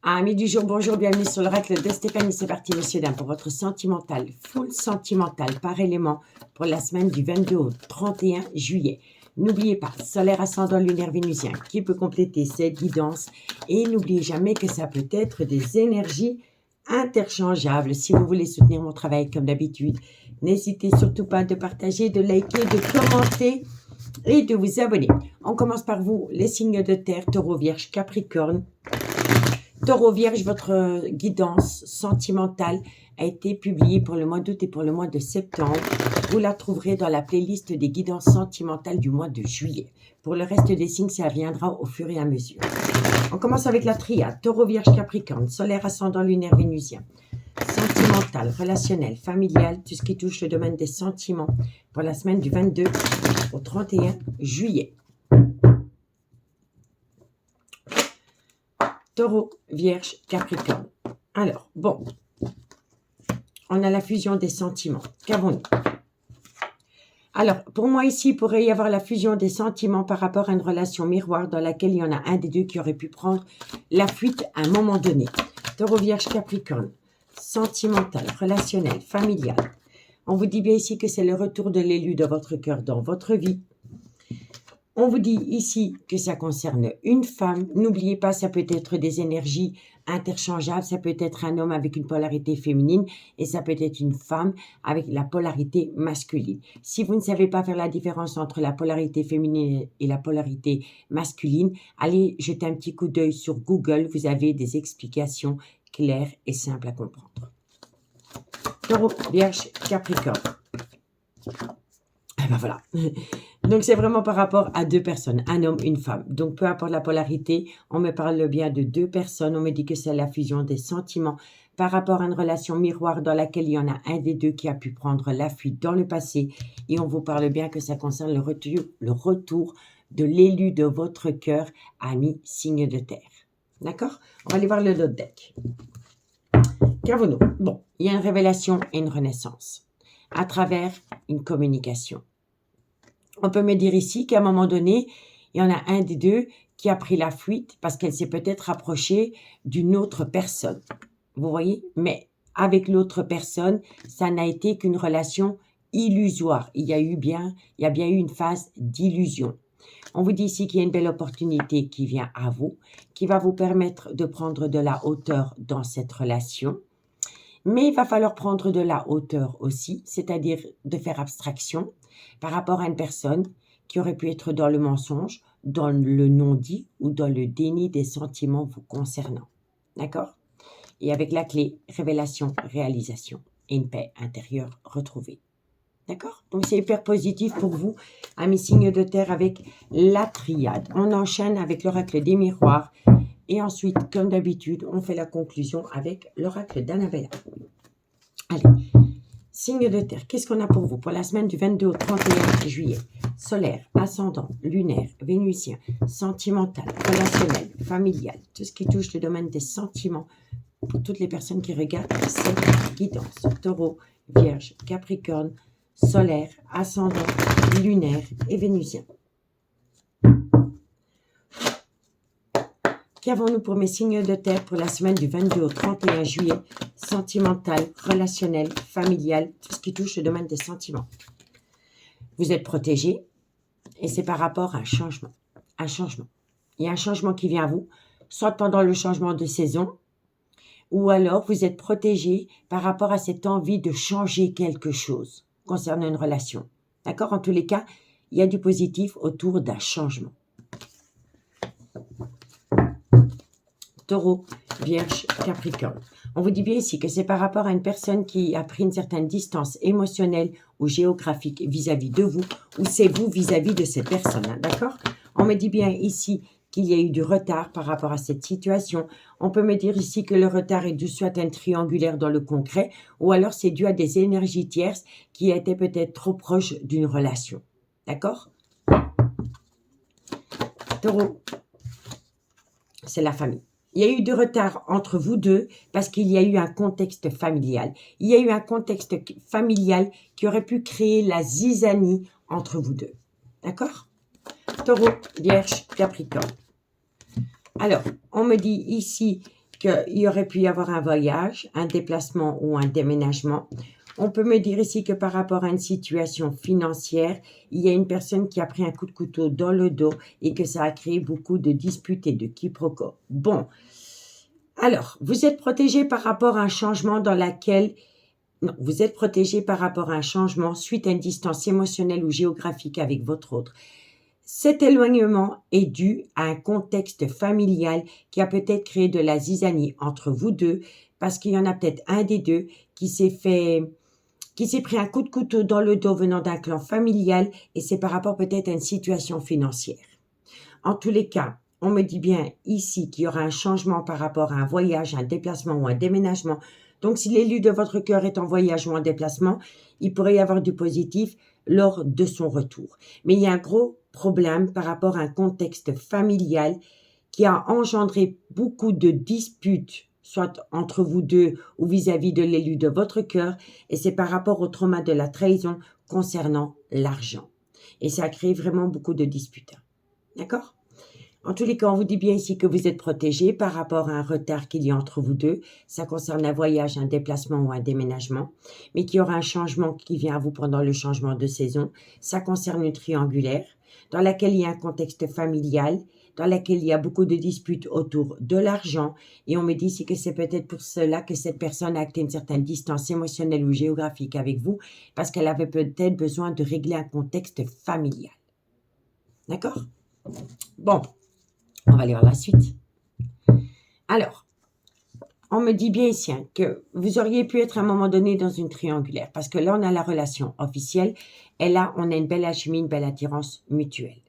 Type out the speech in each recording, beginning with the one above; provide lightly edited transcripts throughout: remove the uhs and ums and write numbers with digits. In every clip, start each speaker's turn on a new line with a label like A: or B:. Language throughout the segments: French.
A: Amis du jour, bonjour, bienvenue sur l'oracle de Stéphanie. C'est parti, messieurs, dames, pour votre sentimental, full sentimental par élément pour la semaine du 22 au 31 juillet. N'oubliez pas, solaire ascendant lunaire vénusien qui peut compléter cette guidance. Et n'oubliez jamais que ça peut être des énergies interchangeables. Si vous voulez soutenir mon travail comme d'habitude, n'hésitez surtout pas de partager, de liker, de commenter et de vous abonner. On commence par vous, les signes de terre, taureau, vierge, capricorne. Taureau Vierge, votre guidance sentimentale a été publiée pour le mois d'août et pour le mois de septembre. Vous la trouverez dans la playlist des guidances sentimentales du mois de juillet. Pour le reste des signes, ça viendra au fur et à mesure. On commence avec la triade. Taureau Vierge Capricorne, solaire ascendant lunaire vénusien. Sentimental, relationnel, familial, tout ce qui touche le domaine des sentiments pour la semaine du 22 au 31 juillet. Taureau, Vierge, Capricorne. Alors, bon, on a la fusion des sentiments. Qu'avons-nous? Alors, pour moi ici, il pourrait y avoir la fusion des sentiments par rapport à une relation miroir dans laquelle il y en a un des deux qui aurait pu prendre la fuite à un moment donné. Taureau, Vierge, Capricorne. Sentimental, relationnel, familial. On vous dit bien ici que c'est le retour de l'élu de votre cœur dans votre vie. On vous dit ici que ça concerne une femme. N'oubliez pas, ça peut être des énergies interchangeables. Ça peut être un homme avec une polarité féminine et ça peut être une femme avec la polarité masculine. Si vous ne savez pas faire la différence entre la polarité féminine et la polarité masculine, allez jeter un petit coup d'œil sur Google. Vous avez des explications claires et simples à comprendre. Taureau, Vierge, Capricorne. Et ben voilà. Donc, c'est vraiment par rapport à deux personnes, un homme, une femme. Donc, peu importe la polarité, on me parle bien de deux personnes. On me dit que c'est la fusion des sentiments par rapport à une relation miroir dans laquelle il y en a un des deux qui a pu prendre la fuite dans le passé. Et on vous parle bien que ça concerne le retour de l'élu de votre cœur, ami signe de terre. D'accord? On va aller voir le lot deck. Qu'avons-nous? Bon, il y a une révélation et une renaissance à travers une communication. On peut me dire ici qu'à un moment donné, il y en a un des deux qui a pris la fuite parce qu'elle s'est peut-être rapprochée d'une autre personne. Vous voyez? Mais avec l'autre personne, ça n'a été qu'une relation illusoire. Il y a bien eu une phase d'illusion. On vous dit ici qu'il y a une belle opportunité qui vient à vous, qui va vous permettre de prendre de la hauteur dans cette relation. Mais il va falloir prendre de la hauteur aussi, c'est-à-dire de faire abstraction par rapport à une personne qui aurait pu être dans le mensonge, dans le non-dit ou dans le déni des sentiments vous concernant. D'accord? Et avec la clé, révélation, réalisation et une paix intérieure retrouvée. D'accord? Donc, c'est hyper positif pour vous, amis signes de terre, avec la triade. On enchaîne avec l'oracle des miroirs. Et ensuite, comme d'habitude, on fait la conclusion avec l'oracle d'Annabella. Allez, signe de terre, qu'est-ce qu'on a pour vous pour la semaine du 22 au 31 juillet? Solaire, ascendant, lunaire, vénusien, sentimental, relationnel, familial, tout ce qui touche le domaine des sentiments pour toutes les personnes qui regardent cette guidance. Taureau, Vierge, Capricorne, solaire, ascendant, lunaire et vénusien. Qu'avons-nous pour mes signes de terre pour la semaine du 22 au 31 juillet? Sentimental, relationnel, familial, tout ce qui touche le domaine des sentiments. Vous êtes protégé et c'est par rapport à un changement. Un changement. Il y a un changement qui vient à vous, soit pendant le changement de saison, ou alors vous êtes protégé par rapport à cette envie de changer quelque chose concernant une relation. D'accord? En tous les cas, il y a du positif autour d'un changement. Taureau, Vierge, Capricorne. On vous dit bien ici que c'est par rapport à une personne qui a pris une certaine distance émotionnelle ou géographique vis-à-vis de vous, ou c'est vous vis-à-vis de cette personne, hein, d'accord? On me dit bien ici qu'il y a eu du retard par rapport à cette situation. On peut me dire ici que le retard est dû soit à un triangulaire dans le concret, ou alors c'est dû à des énergies tierces qui étaient peut-être trop proches d'une relation. D'accord? Taureau, c'est la famille. Il y a eu du retard entre vous deux parce qu'il y a eu un contexte familial. Il y a eu un contexte familial qui aurait pu créer la zizanie entre vous deux. D'accord? Taureau, Vierge, Capricorne. Alors, on me dit ici qu'il aurait pu y avoir un voyage, un déplacement ou un déménagement. On peut me dire ici que par rapport à une situation financière, il y a une personne qui a pris un coup de couteau dans le dos et que ça a créé beaucoup de disputes et de quiproquos. Bon, alors, vous êtes protégé par rapport à un changement dans laquelle... Non, vous êtes protégé par rapport à un changement suite à une distance émotionnelle ou géographique avec votre autre. Cet éloignement est dû à un contexte familial qui a peut-être créé de la zizanie entre vous deux, parce qu'il y en a peut-être un des deux qui s'est pris un coup de couteau dans le dos venant d'un clan familial, et c'est par rapport peut-être à une situation financière. En tous les cas, on me dit bien ici qu'il y aura un changement par rapport à un voyage, un déplacement ou un déménagement. Donc, si l'élu de votre cœur est en voyage ou en déplacement, il pourrait y avoir du positif lors de son retour. Mais il y a un gros problème par rapport à un contexte familial qui a engendré beaucoup de disputes, soit entre vous deux ou vis-à-vis de l'élu de votre cœur, et c'est par rapport au trauma de la trahison concernant l'argent. Et ça a créé vraiment beaucoup de disputes. D'accord ? En tous les cas, on vous dit bien ici que vous êtes protégé par rapport à un retard qu'il y a entre vous deux. Ça concerne un voyage, un déplacement ou un déménagement, mais qu'il y aura un changement qui vient à vous pendant le changement de saison. Ça concerne une triangulaire dans laquelle il y a un contexte familial, dans laquelle il y a beaucoup de disputes autour de l'argent. Et on me dit ici que c'est peut-être pour cela que cette personne a acté une certaine distance émotionnelle ou géographique avec vous, parce qu'elle avait peut-être besoin de régler un contexte familial. D'accord ? Bon. On va lire la suite. Alors, on me dit bien ici que vous auriez pu être à un moment donné dans une triangulaire, parce que là, on a la relation officielle, et là, on a une belle alchimie, une belle attirance mutuelle,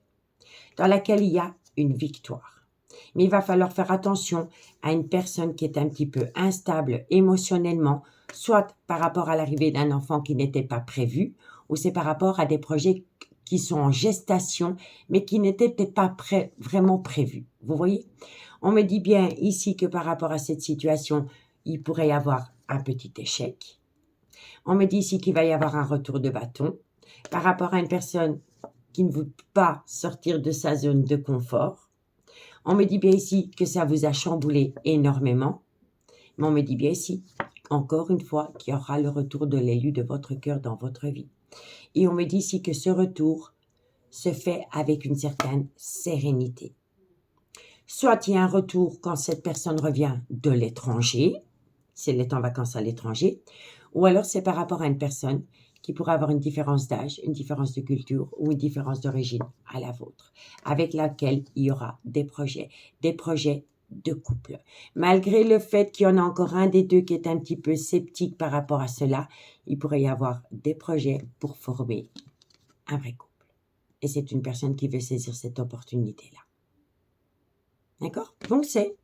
A: dans laquelle il y a une victoire. Mais il va falloir faire attention à une personne qui est un petit peu instable émotionnellement, soit par rapport à l'arrivée d'un enfant qui n'était pas prévu, ou c'est par rapport à des projets qui sont en gestation, mais qui n'étaient peut-être pas vraiment prévus. Vous voyez ? On me dit bien ici que par rapport à cette situation, il pourrait y avoir un petit échec. On me dit ici qu'il va y avoir un retour de bâton par rapport à une personne qui ne veut pas sortir de sa zone de confort. On me dit bien ici que ça vous a chamboulé énormément. Mais on me dit bien ici, encore une fois, qu'il y aura le retour de l'élu de votre cœur dans votre vie. Et on me dit ici que ce retour se fait avec une certaine sérénité. Soit il y a un retour quand cette personne revient de l'étranger, si elle est en vacances à l'étranger, ou alors c'est par rapport à une personne qui pourrait avoir une différence d'âge, une différence de culture ou une différence d'origine à la vôtre, avec laquelle il y aura des projets de couple. Malgré le fait qu'il y en a encore un des deux qui est un petit peu sceptique par rapport à cela, il pourrait y avoir des projets pour former un vrai couple. Et c'est une personne qui veut saisir cette opportunité-là. D'accord ? Donc, c'est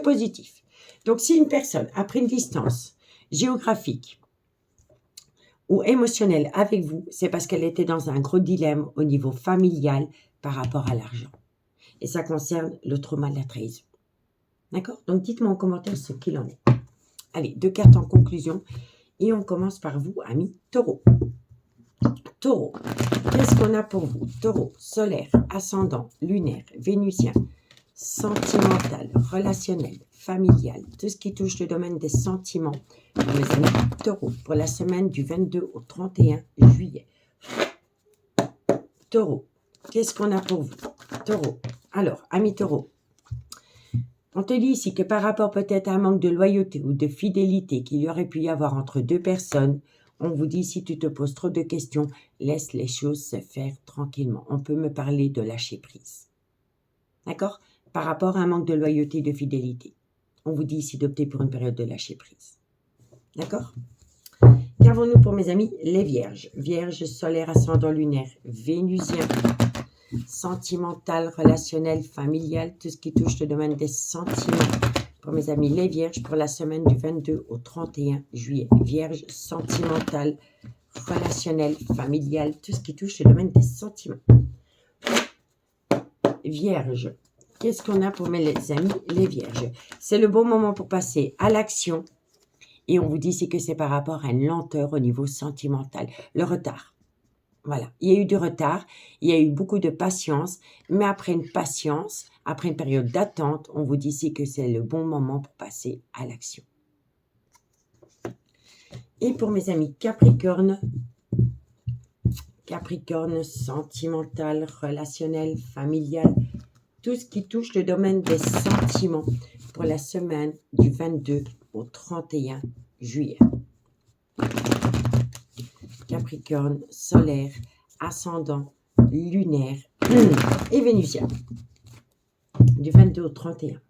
A: positif. Donc, si une personne a pris une distance géographique ou émotionnelle avec vous, c'est parce qu'elle était dans un gros dilemme au niveau familial par rapport à l'argent. Et ça concerne le trauma de la trahison. D'accord ? Donc, dites-moi en commentaire ce qu'il en est. Allez, 2 cartes en conclusion. Et on commence par vous, amis Taureau. Taureau, qu'est-ce qu'on a pour vous? Taureau, solaire, ascendant, lunaire, vénusien, sentimental, relationnel, familial, tout ce qui touche le domaine des sentiments. Mes amis Taureau, pour la semaine du 22 au 31 juillet. Taureau, qu'est-ce qu'on a pour vous? Taureau, alors, amis Taureau, on te dit ici que par rapport peut-être à un manque de loyauté ou de fidélité qu'il y aurait pu y avoir entre deux personnes, on vous dit si tu te poses trop de questions, laisse les choses se faire tranquillement. On peut me parler de lâcher prise. D'accord? Par rapport à un manque de loyauté et de fidélité. On vous dit ici d'opter pour une période de lâcher prise. D'accord? Qu'avons-nous pour mes amis? Les vierges. Vierges, solaire, ascendant lunaire, vénusien, sentimental, relationnel, familial, tout ce qui touche le domaine des sentiments. Pour mes amis les vierges, pour la semaine du 22 au 31 juillet. Vierge, sentimental, relationnel, familial, tout ce qui touche le domaine des sentiments. Vierge, qu'est-ce qu'on a pour mes amis les vierges? C'est le bon moment pour passer à l'action. Et on vous dit c'est que c'est par rapport à une lenteur au niveau sentimental. Le retard. Voilà, il y a eu du retard, il y a eu beaucoup de patience, mais après une patience, après une période d'attente, on vous dit ici que c'est le bon moment pour passer à l'action. Et pour mes amis Capricorne, Capricorne sentimental, relationnel, familial, tout ce qui touche le domaine des sentiments pour la semaine du 22 au 31 juillet. Capricorne, solaire, ascendant, lunaire et vénusien. Du 22 au 31.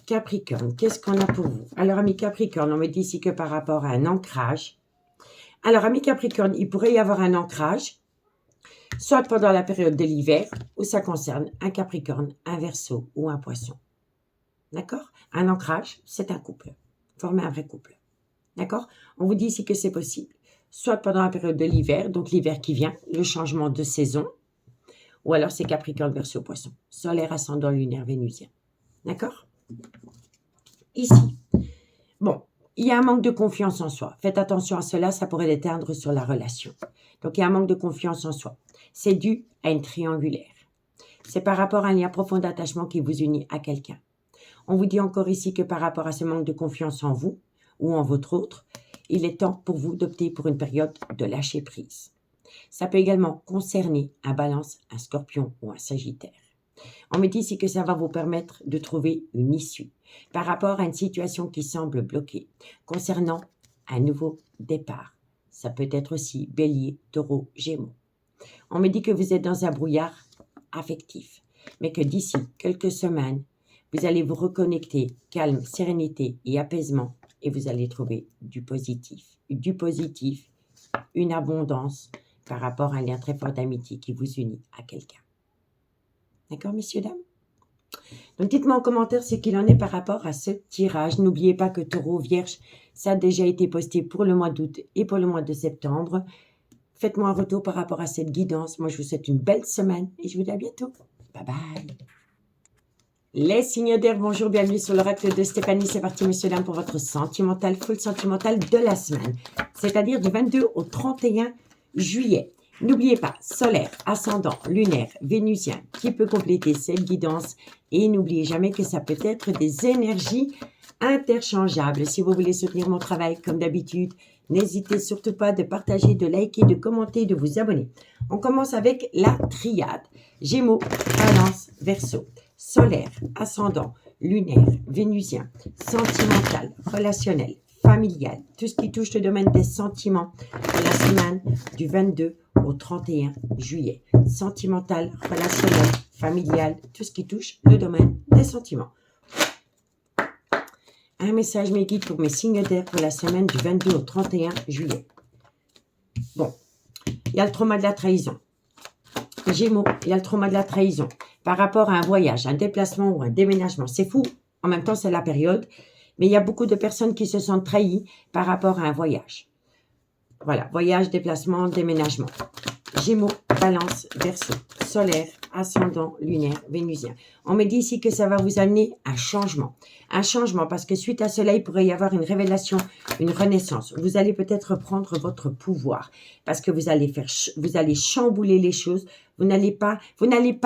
A: Capricorne, qu'est-ce qu'on a pour vous? Alors, amis Capricorne, on me dit ici que par rapport à un ancrage. Alors, amis Capricorne, il pourrait y avoir un ancrage, soit pendant la période de l'hiver, où ça concerne un Capricorne, un Verseau ou un Poisson. D'accord? Un ancrage, c'est un couple. Former un vrai couple. D'accord? On vous dit ici que c'est possible. Soit pendant la période de l'hiver, donc l'hiver qui vient, le changement de saison, ou alors c'est Capricorne, Verseau, Poisson. Solaire, ascendant, lunaire, vénusien. D'accord? Ici. Bon, il y a un manque de confiance en soi. Faites attention à cela, ça pourrait déteindre sur la relation. Donc, il y a un manque de confiance en soi. C'est dû à une triangulaire. C'est par rapport à un lien profond d'attachement qui vous unit à quelqu'un. On vous dit encore ici que par rapport à ce manque de confiance en vous ou en votre autre, il est temps pour vous d'opter pour une période de lâcher prise. Ça peut également concerner un Balance, un Scorpion ou un Sagittaire. On me dit ici que ça va vous permettre de trouver une issue par rapport à une situation qui semble bloquée concernant un nouveau départ. Ça peut être aussi Bélier, Taureau, Gémeaux. On me dit que vous êtes dans un brouillard affectif, mais que d'ici quelques semaines, vous allez vous reconnecter, calme, sérénité et apaisement, et vous allez trouver du positif, une abondance par rapport à un lien très fort d'amitié qui vous unit à quelqu'un. D'accord, messieurs, dames? Donc, dites-moi en commentaire ce qu'il en est par rapport à ce tirage. N'oubliez pas que Taureau, Vierge, ça a déjà été posté pour le mois d'août et pour le mois de septembre. Faites-moi un retour par rapport à cette guidance. Moi, je vous souhaite une belle semaine et je vous dis à bientôt. Bye bye. Les signes d'air, bonjour, bienvenue sur l'oracle de Stéphanie. C'est parti, messieurs, dames, pour votre sentimental, full sentimental de la semaine, c'est-à-dire du 22 au 31 juillet. N'oubliez pas, solaire, ascendant, lunaire, vénusien, qui peut compléter cette guidance. Et n'oubliez jamais que ça peut être des énergies interchangeables. Si vous voulez soutenir mon travail, comme d'habitude, n'hésitez surtout pas de partager, de liker, de commenter, de vous abonner. On commence avec la triade. Gémeaux, Balance, Verseau. Solaire, ascendant, lunaire, vénusien, sentimental, relationnel, familial, tout ce qui touche le domaine des sentiments de la semaine du 22 au 31 juillet. Sentimental, relationnel, familial, tout ce qui touche le domaine des sentiments. Un message mes guides pour mes signes d'air pour la semaine du 22 au 31 juillet. Bon, il y a le trauma de la trahison. Gémeaux, il y a le trauma de la trahison par rapport à un voyage, un déplacement ou un déménagement. C'est fou, en même temps c'est la période, mais il y a beaucoup de personnes qui se sentent trahies par rapport à un voyage. Voilà, voyage, déplacement, déménagement. Gémeaux, Balance, Verseau, solaire, ascendant, lunaire, vénusien. On me dit ici que ça va vous amener un changement. Un changement parce que suite à cela, il pourrait y avoir une révélation, une renaissance. Vous allez peut-être prendre votre pouvoir parce que vous allez chambouler les choses. Vous n'allez pas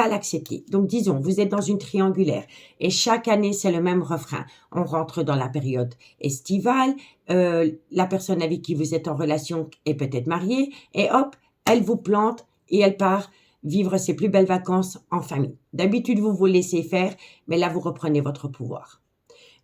A: l'accepter. Donc, disons, vous êtes dans une triangulaire et chaque année, c'est le même refrain. On rentre dans la période estivale. La personne avec qui vous êtes en relation est peut-être mariée et hop, elle vous plante et elle part vivre ses plus belles vacances en famille. D'habitude, vous vous laissez faire, mais là, vous reprenez votre pouvoir.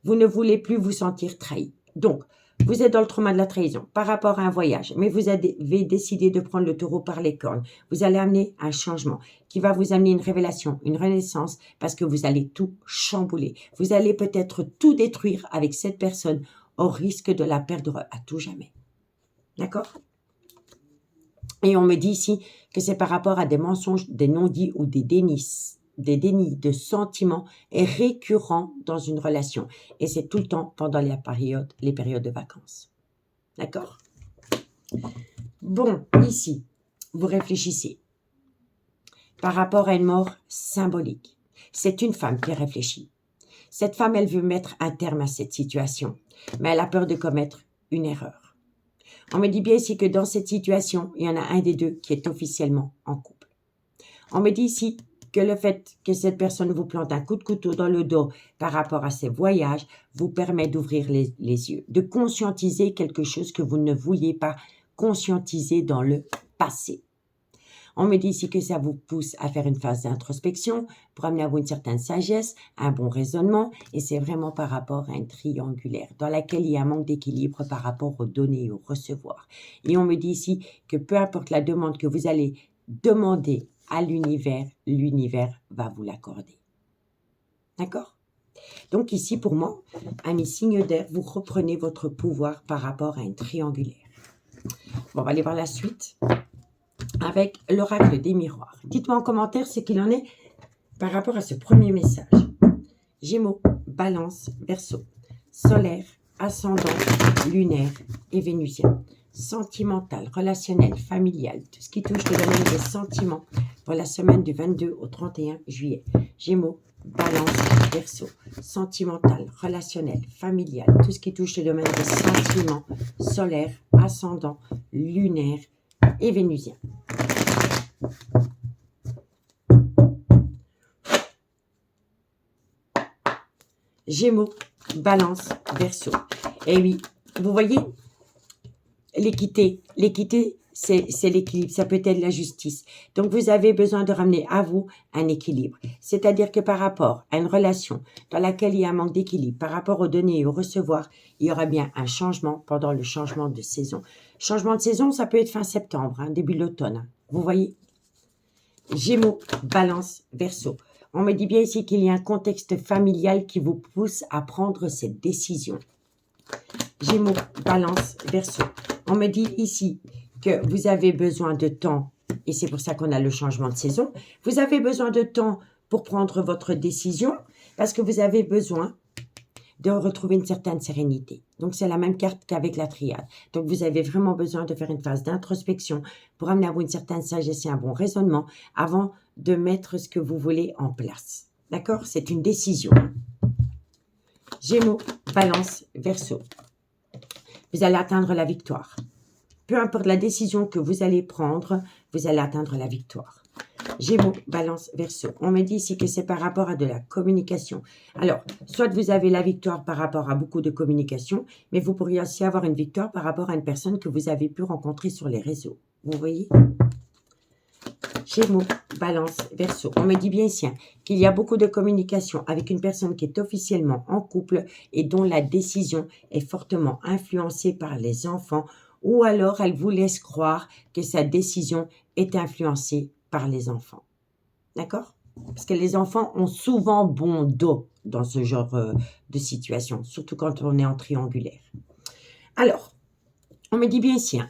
A: Vous ne voulez plus vous sentir trahi. Donc, vous êtes dans le trauma de la trahison par rapport à un voyage, mais vous avez décidé de prendre le taureau par les cornes. Vous allez amener un changement qui va vous amener une révélation, une renaissance, parce que vous allez tout chambouler. Vous allez peut-être tout détruire avec cette personne au risque de la perdre à tout jamais. D'accord ? Et on me dit ici que c'est par rapport à des mensonges, des non-dits ou des dénis de sentiments récurrents dans une relation. Et c'est tout le temps pendant les périodes de vacances. D'accord? Bon, ici, vous réfléchissez par rapport à une mort symbolique. C'est une femme qui réfléchit. Cette femme, elle veut mettre un terme à cette situation, mais elle a peur de commettre une erreur. On me dit bien ici que dans cette situation, il y en a un des deux qui est officiellement en couple. On me dit ici que le fait que cette personne vous plante un coup de couteau dans le dos par rapport à ses voyages vous permet d'ouvrir les yeux, de conscientiser quelque chose que vous ne vouliez pas conscientiser dans le passé. On me dit ici que ça vous pousse à faire une phase d'introspection pour amener à vous une certaine sagesse, un bon raisonnement, et c'est vraiment par rapport à un triangulaire dans laquelle il y a un manque d'équilibre par rapport au donner et au recevoir. Et on me dit ici que peu importe la demande que vous allez demander à l'univers, l'univers va vous l'accorder. D'accord? Donc ici, pour moi, amis signes d'air, vous reprenez votre pouvoir par rapport à un triangulaire. Bon, on va aller voir la suite avec l'oracle des miroirs. Dites-moi en commentaire ce qu'il en est par rapport à ce premier message. Gémeaux, Balance, Verseau, solaire, ascendant, lunaire et vénusien. Sentimental, relationnel, familial, tout ce qui touche le domaine des sentiments pour la semaine du 22 au 31 juillet. Gémeaux, Balance, Verseau, sentimental, relationnel, familial, tout ce qui touche le domaine des sentiments, solaire, ascendant, lunaire et vénusien. Gémeaux, Balance, Verseau. Et oui, vous voyez, l'équité, c'est l'équilibre, ça peut être la justice. Donc, vous avez besoin de ramener à vous un équilibre. C'est-à-dire que par rapport à une relation dans laquelle il y a un manque d'équilibre, par rapport au donner et au recevoir, il y aura bien un changement pendant le changement de saison. Changement de saison, ça peut être fin septembre, début de l'automne. Vous voyez? Gémeaux, Balance, Verseau. On me dit bien ici qu'il y a un contexte familial qui vous pousse à prendre cette décision. Gémeaux, Balance, Verseau. On me dit ici que vous avez besoin de temps, et c'est pour ça qu'on a le changement de saison. Vous avez besoin de temps pour prendre votre décision, parce que vous avez besoin de retrouver une certaine sérénité. Donc, c'est la même carte qu'avec la triade. Donc, vous avez vraiment besoin de faire une phase d'introspection pour amener à vous une certaine sagesse et un bon raisonnement avant de mettre ce que vous voulez en place. D'accord? C'est une décision. Gémeaux, Balance, Verseau. Vous allez atteindre la victoire. Peu importe la décision que vous allez prendre, vous allez atteindre la victoire. Gémeaux, Balance, Verseau. On me dit ici que c'est par rapport à de la communication. Alors, soit vous avez la victoire par rapport à beaucoup de communication, mais vous pourriez aussi avoir une victoire par rapport à une personne que vous avez pu rencontrer sur les réseaux. Vous voyez? Gémeaux, Balance, Verseau. On me dit bien ici qu'il y a beaucoup de communication avec une personne qui est officiellement en couple et dont la décision est fortement influencée par les enfants, ou alors elle vous laisse croire que sa décision est influencée par les enfants. D'accord? Parce que les enfants ont souvent bon dos dans ce genre de situation, surtout quand on est en triangulaire. Alors, on me dit bien ici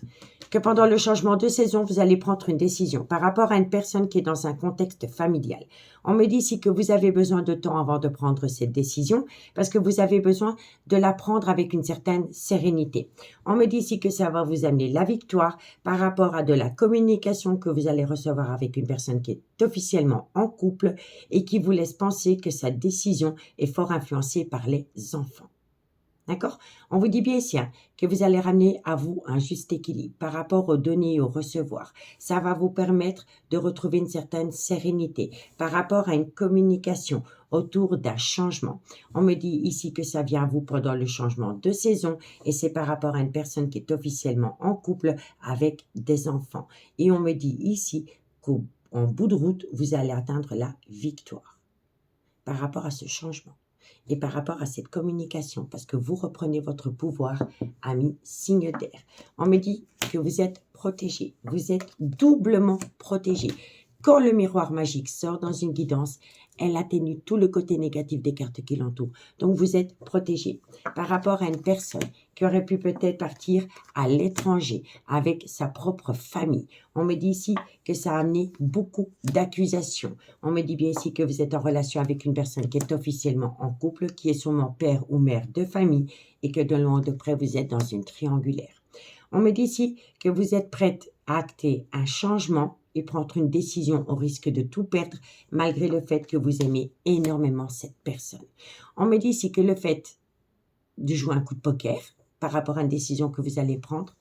A: que pendant le changement de saison, vous allez prendre une décision par rapport à une personne qui est dans un contexte familial. On me dit ici que vous avez besoin de temps avant de prendre cette décision parce que vous avez besoin de la prendre avec une certaine sérénité. On me dit ici que ça va vous amener la victoire par rapport à de la communication que vous allez recevoir avec une personne qui est officiellement en couple et qui vous laisse penser que sa décision est fort influencée par les enfants. D'accord? On vous dit bien ici que vous allez ramener à vous un juste équilibre par rapport au donner et au recevoir. Ça va vous permettre de retrouver une certaine sérénité par rapport à une communication autour d'un changement. On me dit ici que ça vient à vous pendant le changement de saison et c'est par rapport à une personne qui est officiellement en couple avec des enfants. Et on me dit ici qu'en bout de route, vous allez atteindre la victoire par rapport à ce changement. Et par rapport à cette communication, parce que vous reprenez votre pouvoir, amis signe d'air. On me dit que vous êtes protégé, vous êtes doublement protégé. Quand le miroir magique sort dans une guidance, elle atténue tout le côté négatif des cartes qui l'entourent. Donc, vous êtes protégé par rapport à une personne qui aurait pu peut-être partir à l'étranger avec sa propre famille. On me dit ici que ça a amené beaucoup d'accusations. On me dit bien ici que vous êtes en relation avec une personne qui est officiellement en couple, qui est sûrement père ou mère de famille et que de loin ou de près, vous êtes dans une triangulaire. On me dit ici que vous êtes prête à acter un changement et prendre une décision au risque de tout perdre malgré le fait que vous aimez énormément cette personne. On me dit ici que le fait de jouer un coup de poker par rapport à une décision que vous allez prendre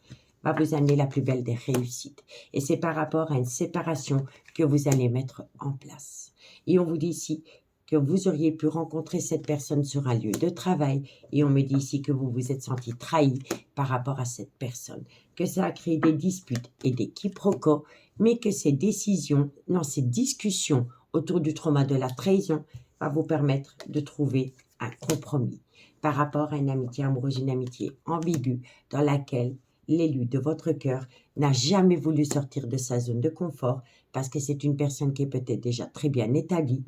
A: va vous amener la plus belle des réussites. Et c'est par rapport à une séparation que vous allez mettre en place. Et on vous dit ici que vous auriez pu rencontrer cette personne sur un lieu de travail. Et on me dit ici que vous vous êtes senti trahi par rapport à cette personne. Que ça a créé des disputes et des quiproquos, mais que ces décisions, non, ces discussions autour du trauma de la trahison va vous permettre de trouver un compromis par rapport à une amitié amoureuse, une amitié ambiguë dans laquelle l'élu de votre cœur n'a jamais voulu sortir de sa zone de confort parce que c'est une personne qui est peut-être déjà très bien établie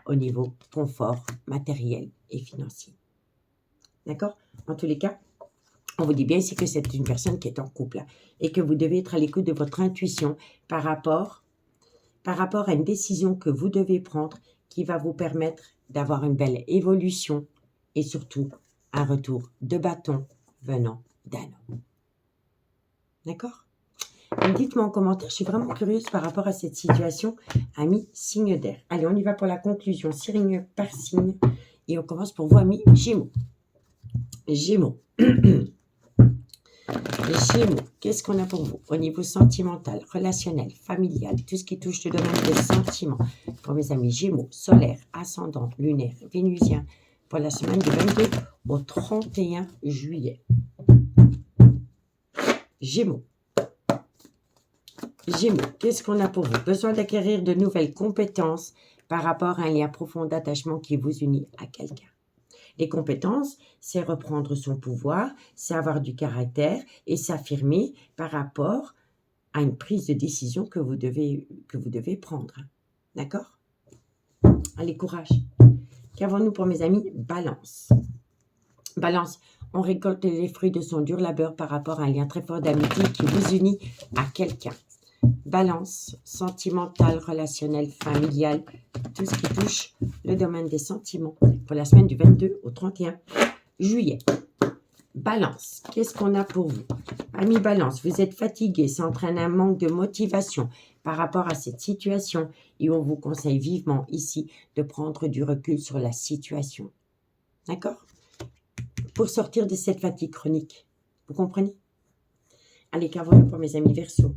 A: au niveau confort matériel et financier. D'accord? En tous les cas, on vous dit bien ici que c'est une personne qui est en couple et que vous devez être à l'écoute de votre intuition par rapport à une décision que vous devez prendre qui va vous permettre d'avoir une belle évolution et surtout un retour de bâton venant d'un homme. D'accord? Dites-moi en commentaire, je suis vraiment curieuse par rapport à cette situation, amis signe d'air. Allez, on y va pour la conclusion, signe par signe. Et on commence pour vous, amis Gémeaux. Gémeaux. Gémeaux, qu'est-ce qu'on a pour vous au niveau sentimental, relationnel, familial, tout ce qui touche le domaine des sentiments. Pour mes amis Gémeaux, solaire, ascendant, lunaire, vénusien, pour la semaine du 22 au 31 juillet. Gémeaux. Gémeaux, qu'est-ce qu'on a pour vous? Besoin d'acquérir de nouvelles compétences par rapport à un lien profond d'attachement qui vous unit à quelqu'un. Les compétences, c'est reprendre son pouvoir, c'est avoir du caractère et s'affirmer par rapport à une prise de décision que vous devez prendre. D'accord? Allez, courage. Qu'avons-nous pour mes amis? Balance. Balance, on récolte les fruits de son dur labeur par rapport à un lien très fort d'amitié qui vous unit à quelqu'un. Balance, sentimentale, relationnelle, familiale, tout ce qui touche le domaine des sentiments pour la semaine du 22 au 31 juillet. Balance, qu'est-ce qu'on a pour vous? Amis Balance, vous êtes fatigué, ça entraîne un manque de motivation par rapport à cette situation et on vous conseille vivement ici de prendre du recul sur la situation. D'accord? Pour sortir de cette fatigue chronique. Vous comprenez? Allez, qu'avons-nous pour mes amis Verseaux?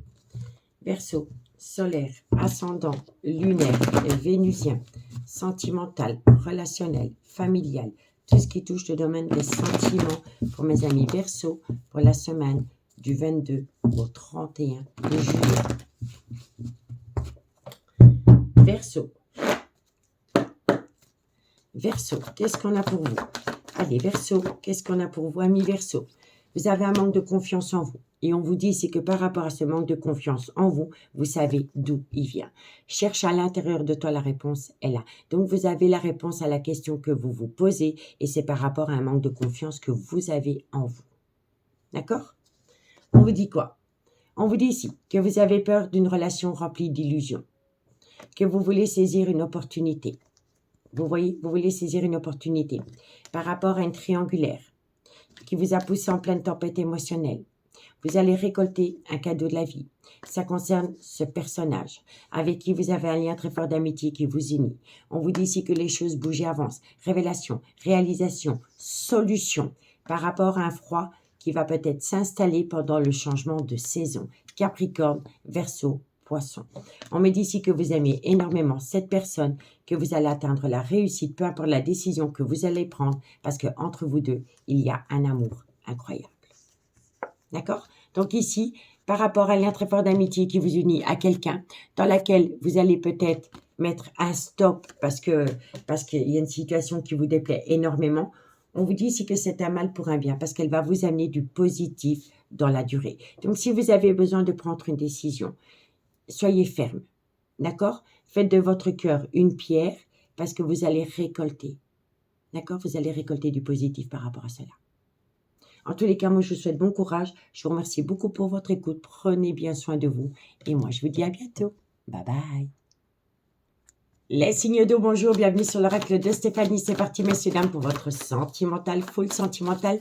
A: Verseau, solaire, ascendant, lunaire, vénusien, sentimental, relationnel, familial, tout ce qui touche le domaine des sentiments pour mes amis Verseau pour la semaine du 22 au 31 juillet. Verseau. Verseau, qu'est-ce qu'on a pour vous? Allez, Verseau, qu'est-ce qu'on a pour vous, amis Verseau? Vous avez un manque de confiance en vous. Et on vous dit, c'est que par rapport à ce manque de confiance en vous, vous savez d'où il vient. Cherche à l'intérieur de toi, la réponse est là. Donc, vous avez la réponse à la question que vous vous posez et c'est par rapport à un manque de confiance que vous avez en vous. D'accord? On vous dit quoi? On vous dit ici que vous avez peur d'une relation remplie d'illusions, que vous voulez saisir une opportunité. Vous voyez, vous voulez saisir une opportunité par rapport à une triangulaire qui vous a poussé en pleine tempête émotionnelle. Vous allez récolter un cadeau de la vie. Ça concerne ce personnage avec qui vous avez un lien très fort d'amitié qui vous unit. On vous dit ici que les choses bougent et avancent. Révélation, réalisation, solution par rapport à un froid qui va peut-être s'installer pendant le changement de saison. Capricorne, Verseau, Poisson. On me dit ici que vous aimez énormément cette personne, que vous allez atteindre la réussite, peu importe la décision que vous allez prendre, parce qu'entre vous deux, il y a un amour incroyable. D'accord? Donc ici, par rapport à un lien très fort d'amitié qui vous unit à quelqu'un, dans laquelle vous allez peut-être mettre un stop parce qu'il y a une situation qui vous déplaît énormément, on vous dit ici que c'est un mal pour un bien parce qu'elle va vous amener du positif dans la durée. Donc si vous avez besoin de prendre une décision, soyez ferme. D'accord? Faites de votre cœur une pierre parce que vous allez récolter. D'accord? Vous allez récolter du positif par rapport à cela. En tous les cas, moi, je vous souhaite bon courage. Je vous remercie beaucoup pour votre écoute. Prenez bien soin de vous. Et moi, je vous dis à bientôt. Bye bye. Les signes d'eau, bonjour. Bienvenue sur l'oracle de Stéphanie. C'est parti, messieurs, dames, pour votre sentimental, full sentimental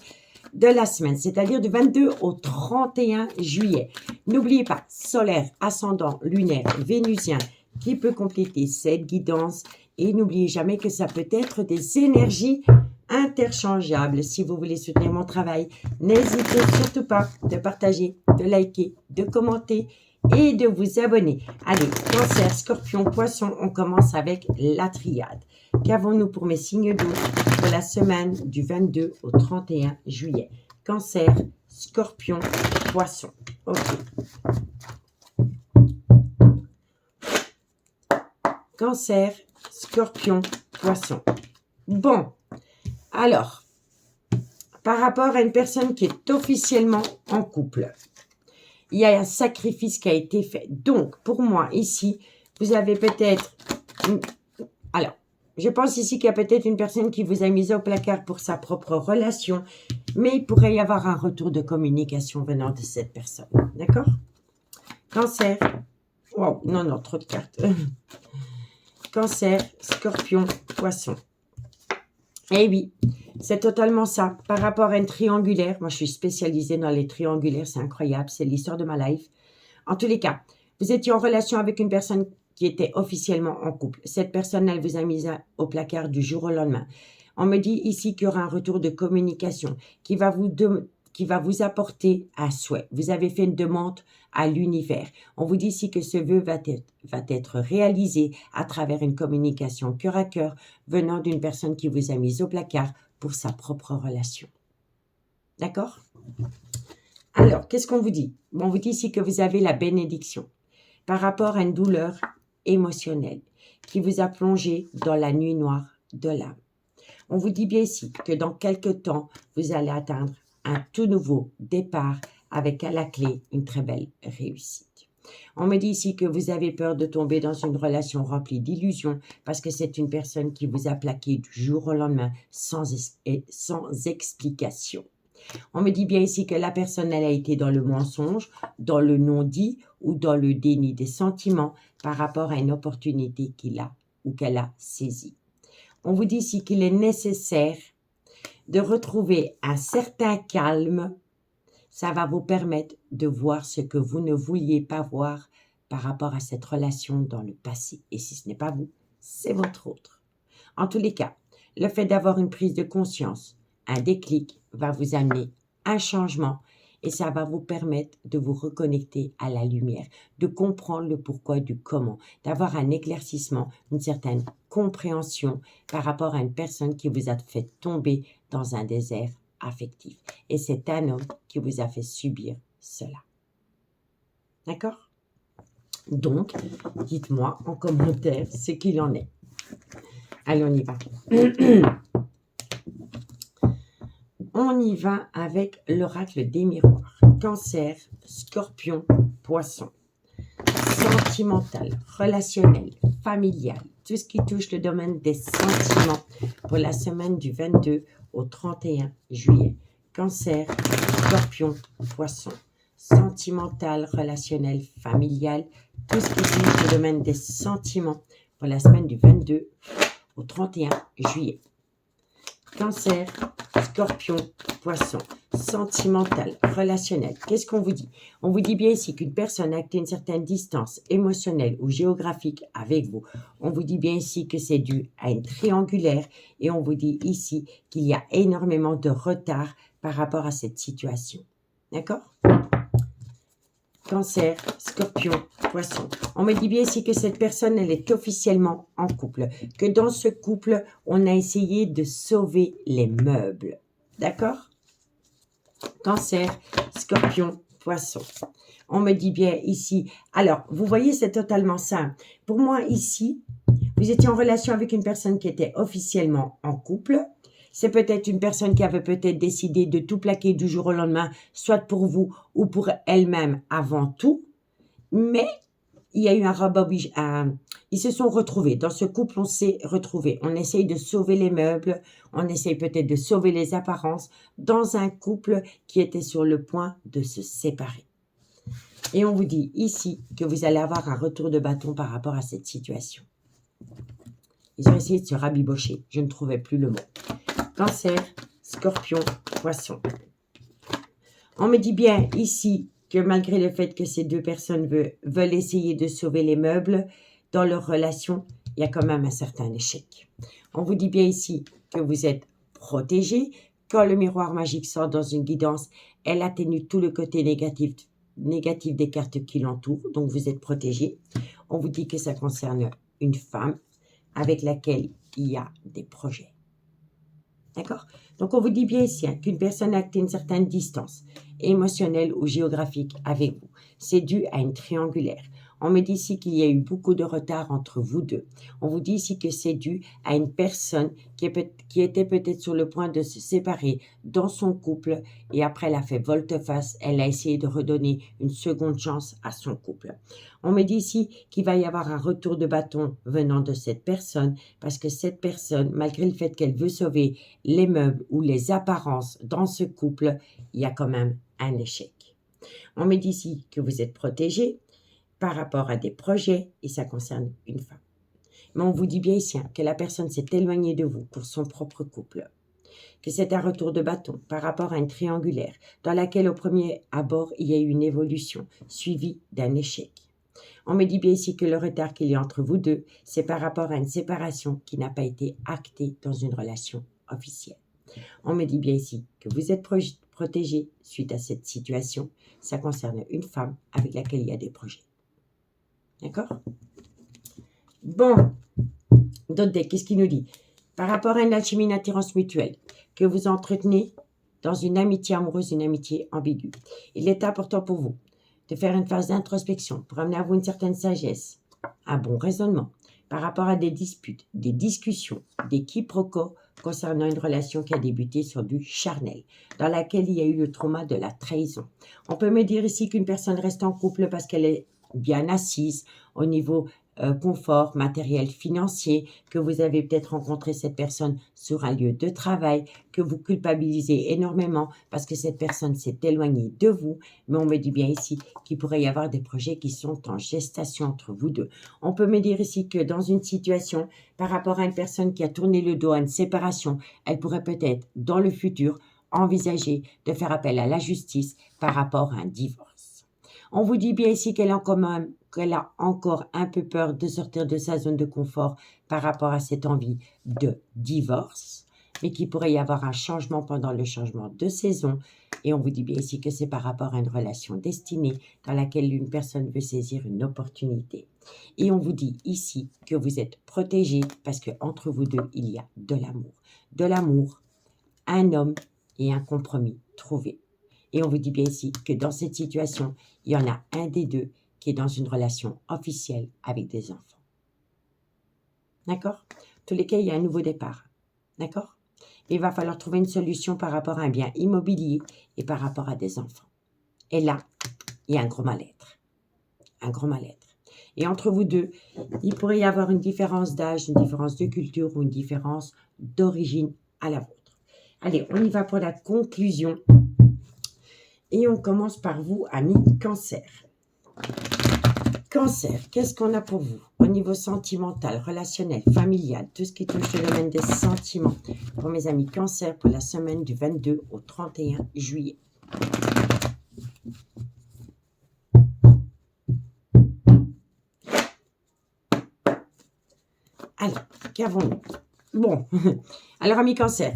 A: de la semaine. C'est-à-dire du 22 au 31 juillet. N'oubliez pas, solaire, ascendant, lunaire, vénusien, qui peut compléter cette guidance. Et n'oubliez jamais que ça peut être des énergies interchangeables. Si vous voulez soutenir mon travail, n'hésitez surtout pas de partager, de liker, de commenter et de vous abonner. Allez, Cancer, Scorpion, Poisson, on commence avec la triade. Qu'avons-nous pour mes signes d'eau pour la semaine du 22 au 31 juillet? Cancer, Scorpion, Poisson. Ok. Cancer, Scorpion, Poisson. Bon, alors, par rapport à une personne qui est officiellement en couple, il y a un sacrifice qui a été fait. Donc, pour moi, ici, vous avez peut-être... Alors, je pense ici qu'il y a peut-être une personne qui vous a mis au placard pour sa propre relation, mais il pourrait y avoir un retour de communication venant de cette personne. D'accord? Cancer. Wow, non, trop de cartes. Cancer, Scorpion, Poisson. Eh oui, c'est totalement ça. Par rapport à une triangulaire, moi je suis spécialisée dans les triangulaires, c'est incroyable, c'est l'histoire de ma life. En tous les cas, vous étiez en relation avec une personne qui était officiellement en couple. Cette personne, elle vous a mis au placard du jour au lendemain. On me dit ici qu'il y aura un retour de communication qui va vous apporter un souhait. Vous avez fait une demande à l'univers. On vous dit ici que ce vœu va être réalisé à travers une communication cœur à cœur venant d'une personne qui vous a mis au placard pour sa propre relation. D'accord? Alors, qu'est-ce qu'on vous dit? On vous dit ici que vous avez la bénédiction par rapport à une douleur émotionnelle qui vous a plongé dans la nuit noire de l'âme. On vous dit bien ici que dans quelque temps, vous allez atteindre un tout nouveau départ avec à la clé une très belle réussite. On me dit ici que vous avez peur de tomber dans une relation remplie d'illusions parce que c'est une personne qui vous a plaqué du jour au lendemain sans explication. On me dit bien ici que la personne, elle a été dans le mensonge, dans le non-dit ou dans le déni des sentiments par rapport à une opportunité qu'il a ou qu'elle a saisie. On vous dit ici qu'il est nécessaire de retrouver un certain calme. Ça va vous permettre de voir ce que vous ne vouliez pas voir par rapport à cette relation dans le passé. Et si ce n'est pas vous, c'est votre autre. En tous les cas, le fait d'avoir une prise de conscience, un déclic va vous amener un changement et ça va vous permettre de vous reconnecter à la lumière, de comprendre le pourquoi du comment, d'avoir un éclaircissement, une certaine compréhension par rapport à une personne qui vous a fait tomber dans un désert affectif. Et c'est un homme qui vous a fait subir cela. D'accord? Donc, dites-moi en commentaire ce qu'il en est. Allez, on y va. On y va avec l'oracle des miroirs. Cancer, Scorpion, Poisson. Sentimental, relationnel, familial, tout ce qui touche le domaine des sentiments pour la semaine du 22 au 31 juillet. Cancer, Scorpion, Poisson. Sentimental, relationnel, familial, tout ce qui touche le domaine des sentiments pour la semaine du 22 au 31 juillet. Cancer, Scorpion, Poisson, sentimental, relationnel. Qu'est-ce qu'on vous dit? On vous dit bien ici qu'une personne a acté une certaine distance émotionnelle ou géographique avec vous. On vous dit bien ici que c'est dû à une triangulaire et on vous dit ici qu'il y a énormément de retard par rapport à cette situation. D'accord? Cancer, Scorpion, Poisson. On me dit bien ici que cette personne, elle est officiellement en couple. Que dans ce couple, on a essayé de sauver les meubles. D'accord? Cancer, Scorpion, Poisson. On me dit bien ici. Alors, vous voyez, c'est totalement simple. Pour moi, ici, vous étiez en relation avec une personne qui était officiellement en couple. C'est peut-être une personne qui avait peut-être décidé de tout plaquer du jour au lendemain, soit pour vous ou pour elle-même avant tout. Mais il y a eu un rabobage. Ils se sont retrouvés. Dans ce couple, on s'est retrouvés. On essaye de sauver les meubles. On essaye peut-être de sauver les apparences dans un couple qui était sur le point de se séparer. Et on vous dit ici que vous allez avoir un retour de bâton par rapport à cette situation. Ils ont essayé de se rabibocher. Je ne trouvais plus le mot. Cancer, Scorpion, Poisson. On me dit bien ici que malgré le fait que ces deux personnes veulent essayer de sauver les meubles, dans leur relation, il y a quand même un certain échec. On vous dit bien ici que vous êtes protégé. Quand le miroir magique sort dans une guidance, elle atténue tout le côté négatif des cartes qui l'entourent. Donc, vous êtes protégé. On vous dit que ça concerne une femme avec laquelle il y a des projets. D'accord? Donc, on vous dit bien ici qu'une personne a acté une certaine distance émotionnelle ou géographique avec vous. C'est dû à une triangulaire. On me dit ici qu'il y a eu beaucoup de retard entre vous deux. On vous dit ici que c'est dû à une personne qui était peut-être sur le point de se séparer dans son couple et après elle a fait volte-face, elle a essayé de redonner une seconde chance à son couple. On me dit ici qu'il va y avoir un retour de bâton venant de cette personne parce que cette personne, malgré le fait qu'elle veut sauver les meubles ou les apparences dans ce couple, il y a quand même un échec. On me dit ici que vous êtes protégé par rapport à des projets et ça concerne une femme. Mais on vous dit bien ici que la personne s'est éloignée de vous pour son propre couple, que c'est un retour de bâton par rapport à une triangulaire dans laquelle au premier abord il y a eu une évolution suivie d'un échec. On me dit bien ici que le retard qu'il y a entre vous deux, c'est par rapport à une séparation qui n'a pas été actée dans une relation officielle. On me dit bien ici que vous êtes protégé suite à cette situation. Ça concerne une femme avec laquelle il y a des projets. D'accord? Bon, d'autres decks, qu'est-ce qu'il nous dit? Par rapport à une alchimie, une attirance mutuelle que vous entretenez dans une amitié amoureuse, une amitié ambiguë. Il est important pour vous de faire une phase d'introspection pour amener à vous une certaine sagesse, un bon raisonnement par rapport à des disputes, des discussions, des quiproquos concernant une relation qui a débuté sur du charnel, dans laquelle il y a eu le trauma de la trahison. On peut me dire ici qu'une personne reste en couple parce qu'elle est bien assise au niveau confort matériel, financier, que vous avez peut-être rencontré cette personne sur un lieu de travail, que vous culpabilisez énormément parce que cette personne s'est éloignée de vous, mais on me dit bien ici qu'il pourrait y avoir des projets qui sont en gestation entre vous deux. On peut me dire ici que dans une situation, par rapport à une personne qui a tourné le dos à une séparation, elle pourrait peut-être, dans le futur, envisager de faire appel à la justice par rapport à un divorce. On vous dit bien ici qu'elle a encore un peu peur de sortir de sa zone de confort par rapport à cette envie de divorce, mais qu'il pourrait y avoir un changement pendant le changement de saison. Et on vous dit bien ici que c'est par rapport à une relation destinée dans laquelle une personne veut saisir une opportunité. Et on vous dit ici que vous êtes protégé parce qu'entre vous deux, il y a de l'amour. De l'amour, un homme et un compromis trouvé. Et on vous dit bien ici que dans cette situation, il y en a un des deux qui est dans une relation officielle avec des enfants. D'accord? En tous les cas, il y a un nouveau départ. D'accord? Il va falloir trouver une solution par rapport à un bien immobilier et par rapport à des enfants. Et là, il y a un gros mal-être. Un gros mal-être. Et entre vous deux, il pourrait y avoir une différence d'âge, une différence de culture ou une différence d'origine à la vôtre. Allez, on y va pour la conclusion. Et on commence par vous, amis Cancer. Cancer, qu'est-ce qu'on a pour vous au niveau sentimental, relationnel, familial, tout ce qui touche le domaine des sentiments pour mes amis Cancer pour la semaine du 22 au 31 juillet. Allez, qu'avons-nous? Bon, alors amis Cancer,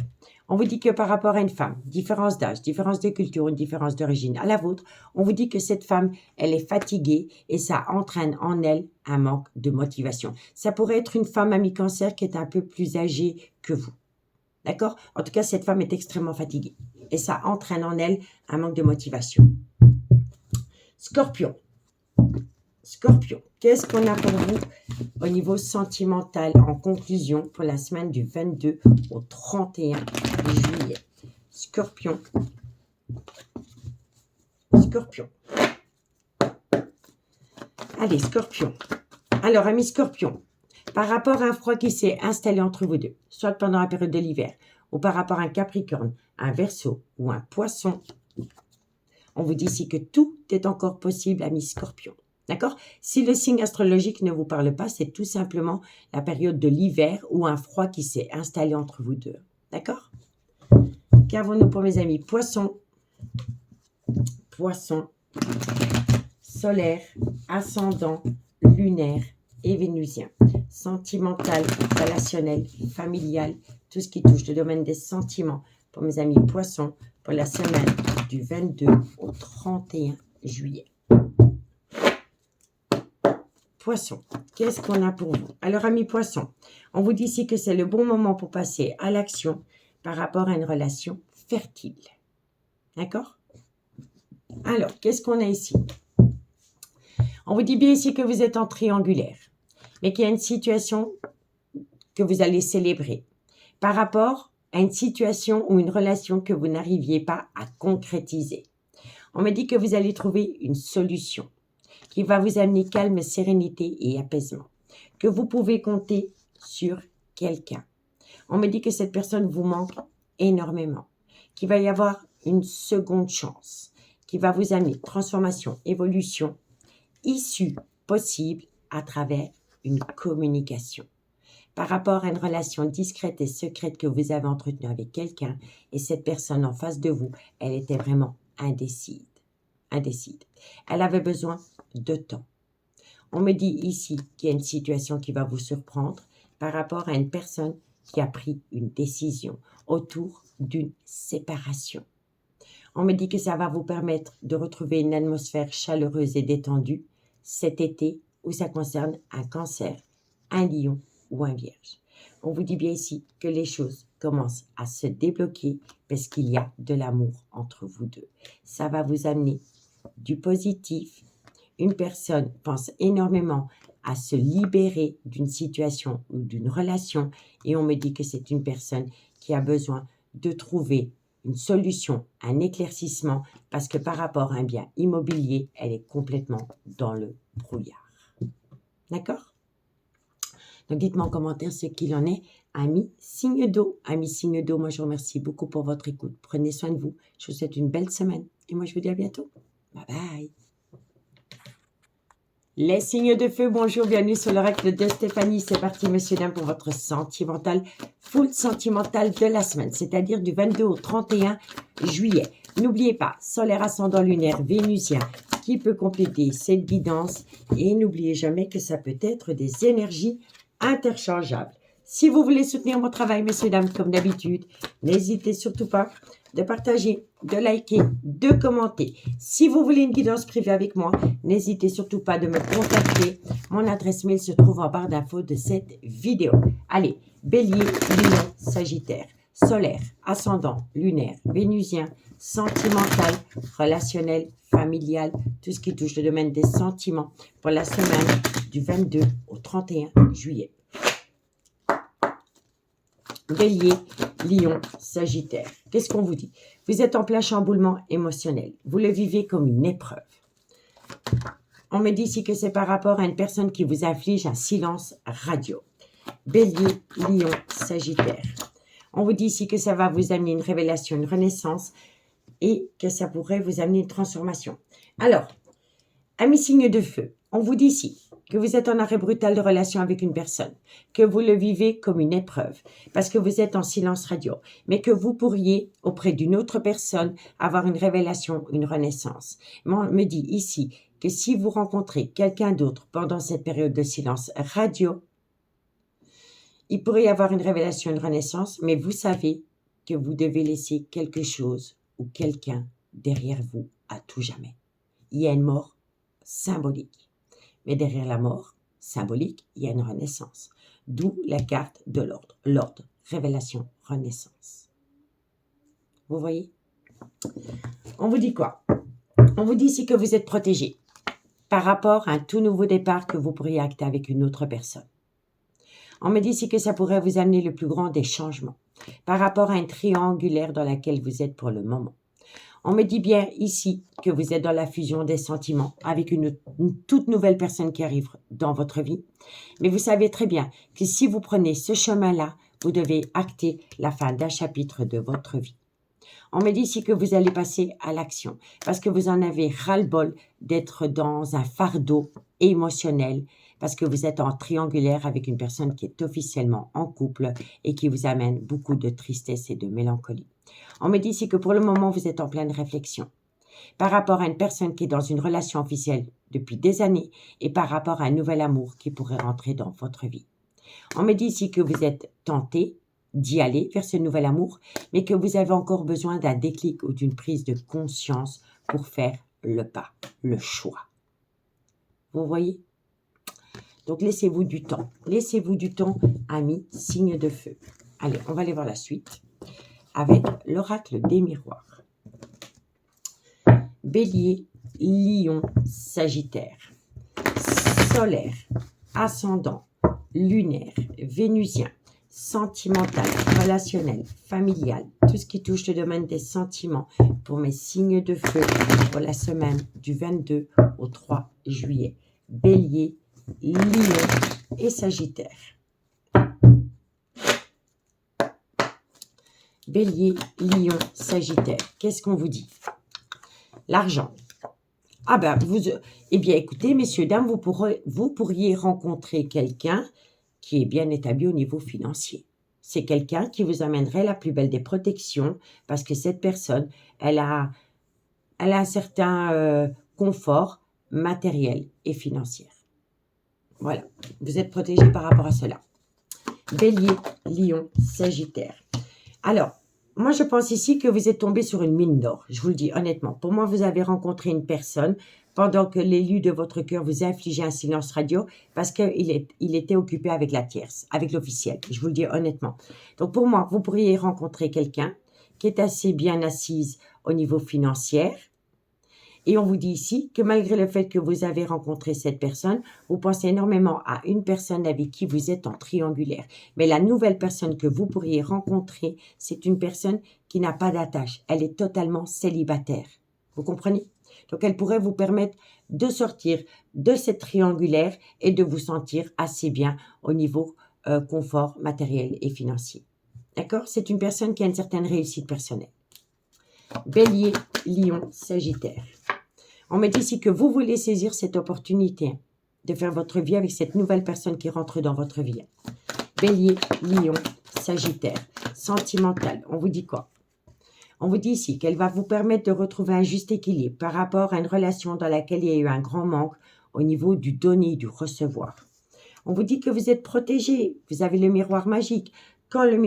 A: on vous dit que par rapport à une femme, différence d'âge, différence de culture, une différence d'origine à la vôtre, on vous dit que cette femme, elle est fatiguée et ça entraîne en elle un manque de motivation. Ça pourrait être une femme amie Cancer qui est un peu plus âgée que vous. D'accord? En tout cas, cette femme est extrêmement fatiguée et ça entraîne en elle un manque de motivation. Scorpion. Scorpion, qu'est-ce qu'on a pour vous au niveau sentimental en conclusion pour la semaine du 22 au 31 juillet? Scorpion. Scorpion. Allez, Scorpion. Alors, amis Scorpion, par rapport à un froid qui s'est installé entre vous deux, soit pendant la période de l'hiver, ou par rapport à un Capricorne, un Verseau ou un Poisson, on vous dit ici que tout est encore possible, amis Scorpion. D'accord? Si le signe astrologique ne vous parle pas, c'est tout simplement la période de l'hiver ou un froid qui s'est installé entre vous deux. D'accord? Qu'avons-nous pour mes amis? Poisson. Poisson. Solaire, ascendant, lunaire et vénusien. Sentimental, relationnel, familial, tout ce qui touche le domaine des sentiments pour mes amis poissons pour la semaine du 22 au 31 juillet. Poissons, qu'est-ce qu'on a pour vous? Alors, amis poissons, on vous dit ici que c'est le bon moment pour passer à l'action par rapport à une relation fertile. D'accord? Alors, qu'est-ce qu'on a ici? On vous dit bien ici que vous êtes en triangulaire, mais qu'il y a une situation que vous allez célébrer par rapport à une situation ou une relation que vous n'arriviez pas à concrétiser. On me dit que vous allez trouver une solution qui va vous amener calme, sérénité et apaisement, que vous pouvez compter sur quelqu'un. On me dit que cette personne vous manque énormément, qu'il va y avoir une seconde chance, qui va vous amener transformation, évolution, issue possible à travers une communication. Par rapport à une relation discrète et secrète que vous avez entretenue avec quelqu'un et cette personne en face de vous, elle était vraiment indécise. Elle avait besoin de temps. On me dit ici qu'il y a une situation qui va vous surprendre par rapport à une personne qui a pris une décision autour d'une séparation. On me dit que ça va vous permettre de retrouver une atmosphère chaleureuse et détendue cet été où ça concerne un cancer, un lion ou un vierge. On vous dit bien ici que les choses commencent à se débloquer parce qu'il y a de l'amour entre vous deux. Ça va vous amener du positif. Une personne pense énormément à se libérer d'une situation ou d'une relation et on me dit que c'est une personne qui a besoin de trouver une solution, un éclaircissement parce que par rapport à un bien immobilier, elle est complètement dans le brouillard. D'accord? Donc dites-moi en commentaire ce qu'il en est. Amis signe d'eau, moi je vous remercie beaucoup pour votre écoute. Prenez soin de vous. Je vous souhaite une belle semaine et moi je vous dis à bientôt. Bye bye. Les signes de feu, bonjour, bienvenue sur l'oracle de Stéphanie. C'est parti, messieurs, dames, pour votre sentimental, full sentimental de la semaine, c'est-à-dire du 22 au 31 juillet. N'oubliez pas, solaire, ascendant, lunaire, vénusien, qui peut compléter cette guidance. Et n'oubliez jamais que ça peut être des énergies interchangeables. Si vous voulez soutenir mon travail, messieurs, dames, comme d'habitude, n'hésitez surtout pas de partager, de liker, de commenter. Si vous voulez une guidance privée avec moi, n'hésitez surtout pas de me contacter. Mon adresse mail se trouve en barre d'infos de cette vidéo. Allez, Bélier, Lion, Sagittaire, solaire, ascendant, lunaire, vénusien, sentimental, relationnel, familial, tout ce qui touche le domaine des sentiments pour la semaine du 22 au 31 juillet. Bélier, Lion, Sagittaire. Qu'est-ce qu'on vous dit? Vous êtes en plein chamboulement émotionnel. Vous le vivez comme une épreuve. On me dit ici que c'est par rapport à une personne qui vous inflige un silence radio. Bélier, Lion, Sagittaire. On vous dit ici que ça va vous amener une révélation, une renaissance et que ça pourrait vous amener une transformation. Alors, amis signes de feu, on vous dit ici que vous êtes en arrêt brutal de relation avec une personne, que vous le vivez comme une épreuve, parce que vous êtes en silence radio, mais que vous pourriez, auprès d'une autre personne, avoir une révélation, une renaissance. On me dit ici que si vous rencontrez quelqu'un d'autre pendant cette période de silence radio, il pourrait y avoir une révélation, une renaissance, mais vous savez que vous devez laisser quelque chose ou quelqu'un derrière vous à tout jamais. Il y a une mort symbolique. Mais derrière la mort symbolique, il y a une renaissance. D'où la carte de l'ordre. L'ordre, révélation, renaissance. Vous voyez? On vous dit quoi? On vous dit ici que vous êtes protégé par rapport à un tout nouveau départ que vous pourriez acter avec une autre personne. On me dit ici que ça pourrait vous amener le plus grand des changements par rapport à un triangulaire dans laquelle vous êtes pour le moment. On me dit bien ici que vous êtes dans la fusion des sentiments avec une toute nouvelle personne qui arrive dans votre vie. Mais vous savez très bien que si vous prenez ce chemin-là, vous devez acter la fin d'un chapitre de votre vie. On me dit ici que vous allez passer à l'action parce que vous en avez ras-le-bol d'être dans un fardeau émotionnel parce que vous êtes en triangulaire avec une personne qui est officiellement en couple et qui vous amène beaucoup de tristesse et de mélancolie. On me dit ici que pour le moment, vous êtes en pleine réflexion par rapport à une personne qui est dans une relation officielle depuis des années et par rapport à un nouvel amour qui pourrait rentrer dans votre vie. On me dit ici que vous êtes tenté d'y aller vers ce nouvel amour, mais que vous avez encore besoin d'un déclic ou d'une prise de conscience pour faire le pas, le choix. Vous voyez? Donc, laissez-vous du temps. Laissez-vous du temps, amis, signe de feu. Allez, on va aller voir la suite avec l'oracle des miroirs. Bélier, Lion, Sagittaire. Solaire, ascendant, lunaire, vénusien, sentimental, relationnel, familial, tout ce qui touche le domaine des sentiments pour mes signes de feu pour la semaine du 22 au 3 juillet. Bélier, Lion et Sagittaire. Bélier, Lion, Sagittaire. Qu'est-ce qu'on vous dit? L'argent. Ah ben, eh bien, écoutez, messieurs, dames, vous pourriez rencontrer quelqu'un qui est bien établi au niveau financier. C'est quelqu'un qui vous amènerait la plus belle des protections parce que cette personne, elle a un certain confort matériel et financier. Voilà, vous êtes protégé par rapport à cela. Bélier, Lion, Sagittaire. Alors, moi, je pense ici que vous êtes tombé sur une mine d'or. Je vous le dis honnêtement. Pour moi, vous avez rencontré une personne pendant que l'élu de votre cœur vous infligeait un silence radio parce qu'il était occupé avec la tierce, avec l'officiel. Je vous le dis honnêtement. Donc, pour moi, vous pourriez rencontrer quelqu'un qui est assez bien assise au niveau financier. Et on vous dit ici que malgré le fait que vous avez rencontré cette personne, vous pensez énormément à une personne avec qui vous êtes en triangulaire. Mais la nouvelle personne que vous pourriez rencontrer, c'est une personne qui n'a pas d'attache. Elle est totalement célibataire. Vous comprenez? Donc, elle pourrait vous permettre de sortir de cette triangulaire et de vous sentir assez bien au niveau confort matériel et financier. D'accord? C'est une personne qui a une certaine réussite personnelle. Bélier, Lion, Sagittaire. On me dit ici que vous voulez saisir cette opportunité de faire votre vie avec cette nouvelle personne qui rentre dans votre vie. Bélier, Lion, Sagittaire. Sentimental. On vous dit quoi? On vous dit ici qu'elle va vous permettre de retrouver un juste équilibre par rapport à une relation dans laquelle il y a eu un grand manque au niveau du donner et du recevoir. On vous dit que vous êtes protégé. Vous avez le miroir magique. Quand le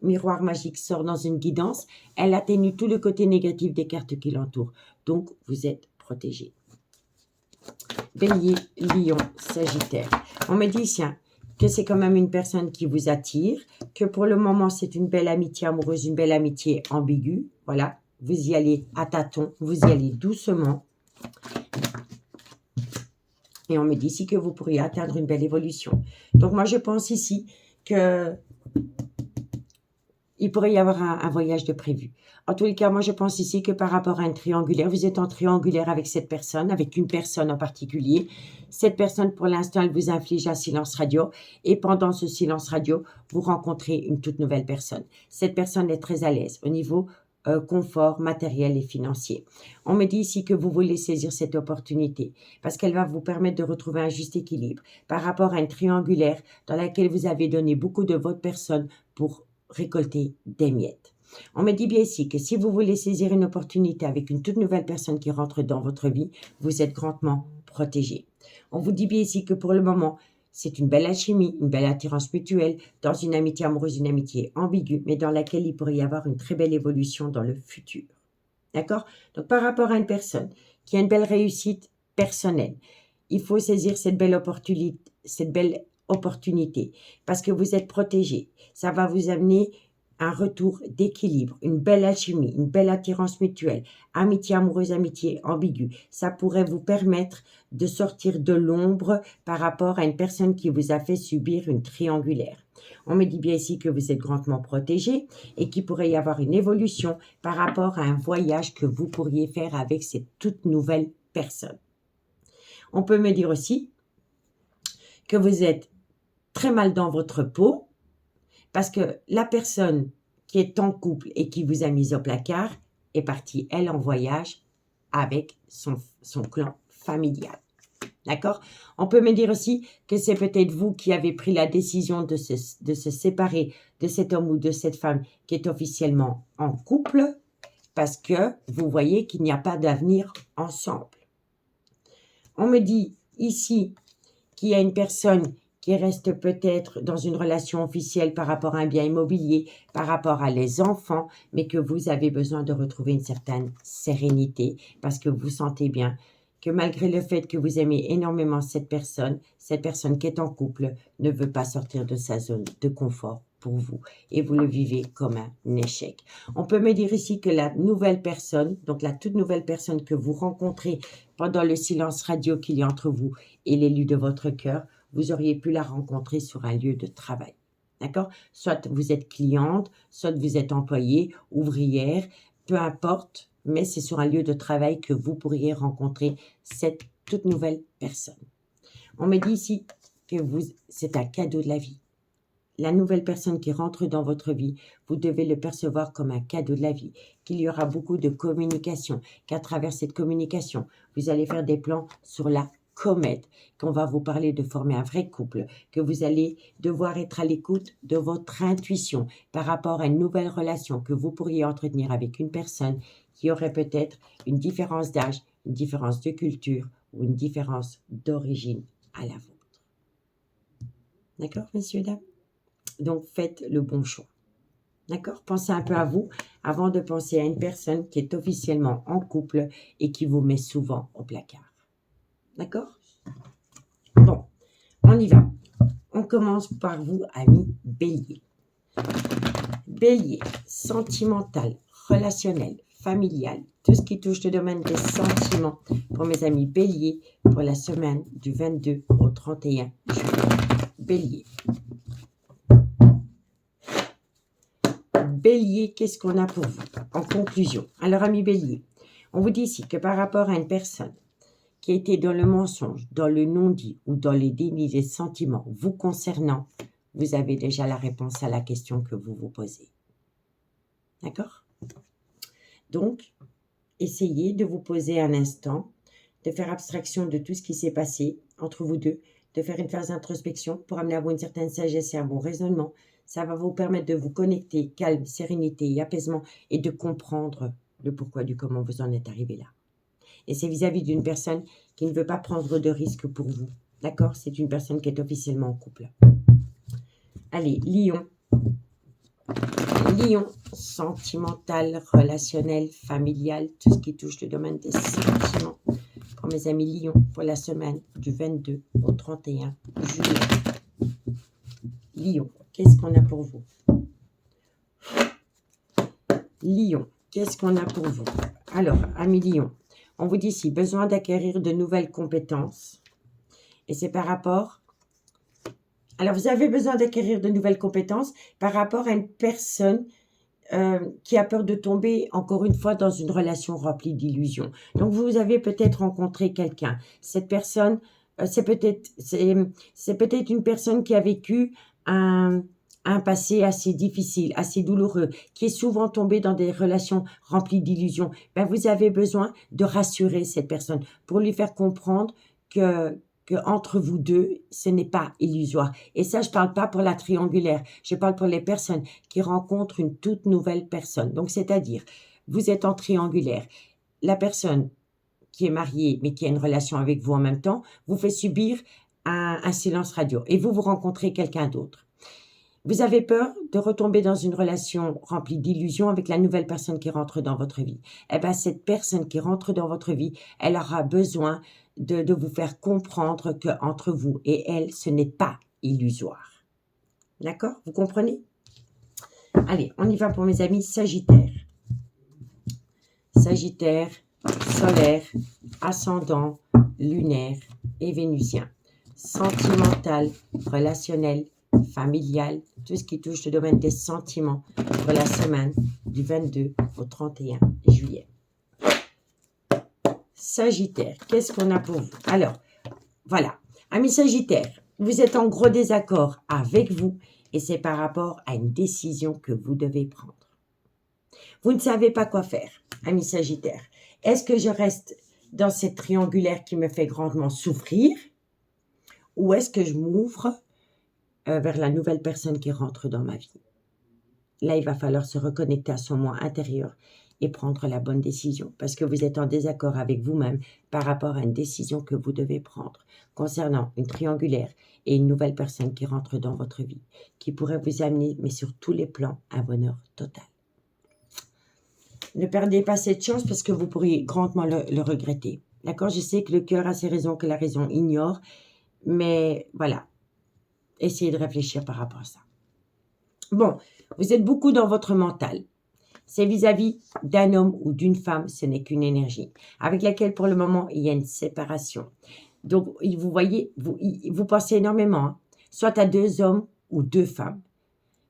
A: miroir magique sort dans une guidance, elle atténue tout le côté négatif des cartes qui l'entourent. Donc, vous êtes protégé. Bélier, Lion, Sagittaire. On me dit ici que c'est quand même une personne qui vous attire, que pour le moment, c'est une belle amitié amoureuse, une belle amitié ambiguë. Voilà, vous y allez à tâtons, vous y allez doucement. Et on me dit ici que vous pourriez atteindre une belle évolution. Donc, moi, je pense ici que il pourrait y avoir un voyage de prévu. En tous les cas, moi, je pense ici que par rapport à un triangulaire, vous êtes en triangulaire avec cette personne, avec une personne en particulier. Cette personne, pour l'instant, elle vous inflige un silence radio. Et pendant ce silence radio, vous rencontrez une toute nouvelle personne. Cette personne est très à l'aise au niveau confort matériel et financier. On me dit ici que vous voulez saisir cette opportunité parce qu'elle va vous permettre de retrouver un juste équilibre par rapport à une triangulaire dans laquelle vous avez donné beaucoup de votre personne pour récolter des miettes. On me dit bien ici que si vous voulez saisir une opportunité avec une toute nouvelle personne qui rentre dans votre vie, vous êtes grandement protégé. On vous dit bien ici que pour le moment, c'est une belle alchimie, une belle attirance mutuelle dans une amitié amoureuse, une amitié ambiguë, mais dans laquelle il pourrait y avoir une très belle évolution dans le futur. D'accord? Donc, par rapport à une personne qui a une belle réussite personnelle, il faut saisir cette belle opportunité parce que vous êtes protégé. Ça va vous amener un retour d'équilibre, une belle alchimie, une belle attirance mutuelle, amitié amoureuse, amitié ambiguë. Ça pourrait vous permettre de sortir de l'ombre par rapport à une personne qui vous a fait subir une triangulaire. On me dit bien ici que vous êtes grandement protégé et qu'il pourrait y avoir une évolution par rapport à un voyage que vous pourriez faire avec cette toute nouvelle personne. On peut me dire aussi que vous êtes très mal dans votre peau parce que la personne qui est en couple et qui vous a mis au placard est partie, elle, en voyage avec son clan familial. D'accord? On peut me dire aussi que c'est peut-être vous qui avez pris la décision de se séparer de cet homme ou de cette femme qui est officiellement en couple parce que vous voyez qu'il n'y a pas d'avenir ensemble. On me dit ici qu'il y a une personne qui reste peut-être dans une relation officielle par rapport à un bien immobilier, par rapport à les enfants, mais que vous avez besoin de retrouver une certaine sérénité parce que vous sentez bien que malgré le fait que vous aimez énormément cette personne qui est en couple ne veut pas sortir de sa zone de confort pour vous et vous le vivez comme un échec. On peut me dire ici que la nouvelle personne, donc la toute nouvelle personne que vous rencontrez pendant le silence radio qu'il y a entre vous et l'élu de votre cœur, vous auriez pu la rencontrer sur un lieu de travail. D'accord? Soit vous êtes cliente, soit vous êtes employée, ouvrière, peu importe, mais c'est sur un lieu de travail que vous pourriez rencontrer cette toute nouvelle personne. On me dit ici que c'est un cadeau de la vie. La nouvelle personne qui rentre dans votre vie, vous devez le percevoir comme un cadeau de la vie, qu'il y aura beaucoup de communication, qu'à travers cette communication, vous allez faire des plans sur la comète, qu'on va vous parler de former un vrai couple, que vous allez devoir être à l'écoute de votre intuition par rapport à une nouvelle relation que vous pourriez entretenir avec une personne qui aurait peut-être une différence d'âge, une différence de culture ou une différence d'origine à la vôtre. D'accord, messieurs, dames? Donc, faites le bon choix. D'accord? Pensez un peu à vous avant de penser à une personne qui est officiellement en couple et qui vous met souvent au placard. D'accord? Bon, on y va. On commence par vous, amis Bélier. Bélier, sentimental, relationnel, familial, tout ce qui touche le domaine des sentiments pour mes amis Bélier pour la semaine du 22 au 31 juillet. Bélier. Bélier, qu'est-ce qu'on a pour vous? En conclusion, alors amis Bélier, on vous dit ici que par rapport à une personne qui a été dans le mensonge, dans le non-dit ou dans les dénis des sentiments vous concernant, vous avez déjà la réponse à la question que vous vous posez. D'accord? Donc, essayez de vous poser un instant, de faire abstraction de tout ce qui s'est passé entre vous deux, de faire une phase d'introspection pour amener à vous une certaine sagesse et un bon raisonnement. Ça va vous permettre de vous connecter, calme, sérénité et apaisement et de comprendre le pourquoi du comment vous en êtes arrivé là. Et c'est vis-à-vis d'une personne qui ne veut pas prendre de risques pour vous. D'accord? C'est une personne qui est officiellement en couple. Allez, Lion. Lion, sentimental, relationnel, familial, tout ce qui touche le domaine des sentiments. Pour mes amis Lion, pour la semaine du 22 au 31 juillet. Lion, qu'est-ce qu'on a pour vous? Lion, qu'est-ce qu'on a pour vous? Alors, amis Lion, on vous dit ici, besoin d'acquérir de nouvelles compétences. Et c'est par rapport... Alors, vous avez besoin d'acquérir de nouvelles compétences par rapport à une personne qui a peur de tomber, encore une fois, dans une relation remplie d'illusions. Donc, vous avez peut-être rencontré quelqu'un. Cette personne, c'est peut-être une personne qui a vécu un passé assez difficile, assez douloureux, qui est souvent tombé dans des relations remplies d'illusions. Ben, vous avez besoin de rassurer cette personne pour lui faire comprendre que entre vous deux, ce n'est pas illusoire. Et ça, je ne parle pas pour la triangulaire, je parle pour les personnes qui rencontrent une toute nouvelle personne. Donc, c'est-à-dire, vous êtes en triangulaire. La personne qui est mariée, mais qui a une relation avec vous en même temps, vous fait subir un silence radio. Et vous rencontrez quelqu'un d'autre. Vous avez peur de retomber dans une relation remplie d'illusions avec la nouvelle personne qui rentre dans votre vie. Eh bien, cette personne qui rentre dans votre vie, elle aura besoin de vous faire comprendre qu'entre vous et elle, ce n'est pas illusoire. D'accord? Vous comprenez? Allez, on y va pour mes amis Sagittaire. Sagittaire, solaire, ascendant, lunaire et vénusien. Sentimental, relationnel, familial, tout ce qui touche le domaine des sentiments pour la semaine du 22 au 31 juillet. Sagittaire, qu'est-ce qu'on a pour vous? Alors, voilà. Amis Sagittaire, vous êtes en gros désaccord avec vous et c'est par rapport à une décision que vous devez prendre. Vous ne savez pas quoi faire, amis Sagittaire. Est-ce que je reste dans cette triangulaire qui me fait grandement souffrir ou est-ce que je m'ouvre vers la nouvelle personne qui rentre dans ma vie? Là, il va falloir se reconnecter à son moi intérieur et prendre la bonne décision parce que vous êtes en désaccord avec vous-même par rapport à une décision que vous devez prendre concernant une triangulaire et une nouvelle personne qui rentre dans votre vie, qui pourrait vous amener, mais sur tous les plans, un bonheur total. Ne perdez pas cette chance parce que vous pourriez grandement le regretter. D'accord? Je sais que le cœur a ses raisons que la raison ignore, mais voilà. Essayez de réfléchir par rapport à ça. Bon, vous êtes beaucoup dans votre mental. C'est vis-à-vis d'un homme ou d'une femme, ce n'est qu'une énergie, avec laquelle pour le moment, il y a une séparation. Donc, vous voyez, vous pensez énormément, hein, soit à 2 hommes ou 2 femmes.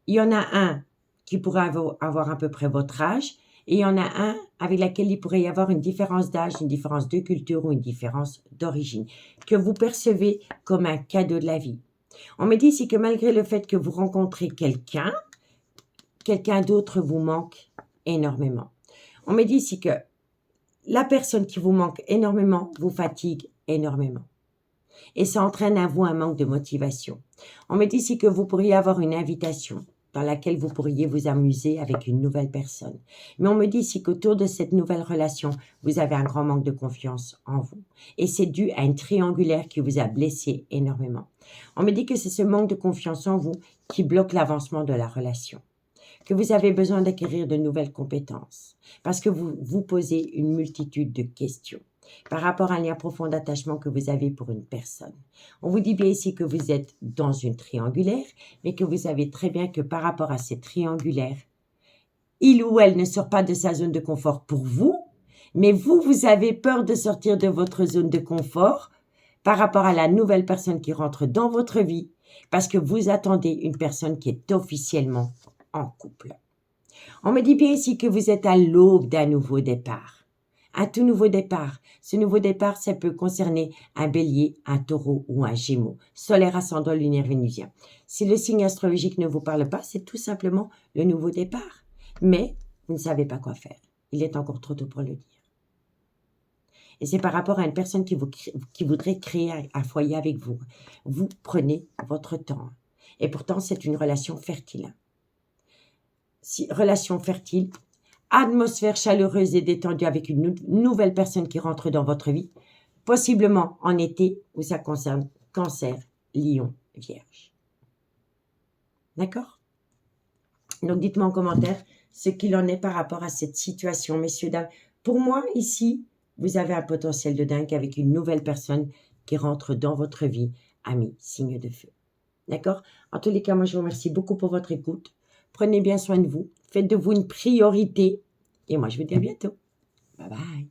A: Il y en a un qui pourrait avoir à peu près votre âge, et il y en a un avec lequel il pourrait y avoir une différence d'âge, une différence de culture ou une différence d'origine, que vous percevez comme un cadeau de la vie. On me dit ici que malgré le fait que vous rencontrez quelqu'un d'autre vous manque énormément. On me dit ici que la personne qui vous manque énormément vous fatigue énormément. Et ça entraîne à vous un manque de motivation. On me dit ici que vous pourriez avoir une invitation dans laquelle vous pourriez vous amuser avec une nouvelle personne. Mais on me dit ici qu'autour de cette nouvelle relation, vous avez un grand manque de confiance en vous. Et c'est dû à une triangulaire qui vous a blessé énormément. On me dit que c'est ce manque de confiance en vous qui bloque l'avancement de la relation. Que vous avez besoin d'acquérir de nouvelles compétences parce que vous vous posez une multitude de questions par rapport à un lien profond d'attachement que vous avez pour une personne. On vous dit bien ici que vous êtes dans une triangulaire, mais que vous savez très bien que par rapport à cette triangulaire, il ou elle ne sort pas de sa zone de confort pour vous, mais vous avez peur de sortir de votre zone de confort par rapport à la nouvelle personne qui rentre dans votre vie parce que vous attendez une personne qui est officiellement en couple. On me dit bien ici que vous êtes à l'aube d'un nouveau départ. Un tout nouveau départ. Ce nouveau départ, ça peut concerner un bélier, un taureau ou un gémeau. Solaire, ascendant, lunaire, vénusien. Si le signe astrologique ne vous parle pas, c'est tout simplement le nouveau départ. Mais vous ne savez pas quoi faire. Il est encore trop tôt pour le dire. Et c'est par rapport à une personne qui voudrait créer un foyer avec vous. Vous prenez votre temps. Et pourtant, c'est une relation fertile. Relation fertile, atmosphère chaleureuse et détendue avec une nouvelle personne qui rentre dans votre vie, possiblement en été où ça concerne Cancer, Lion, Vierge. D'accord? Donc, dites-moi en commentaire ce qu'il en est par rapport à cette situation, messieurs, dames. Pour moi, ici, vous avez un potentiel de dingue avec une nouvelle personne qui rentre dans votre vie, amis, signe de feu. D'accord? En tous les cas, moi, je vous remercie beaucoup pour votre écoute. Prenez bien soin de vous. Faites de vous une priorité. Et moi, je vous dis à bientôt. Bye bye.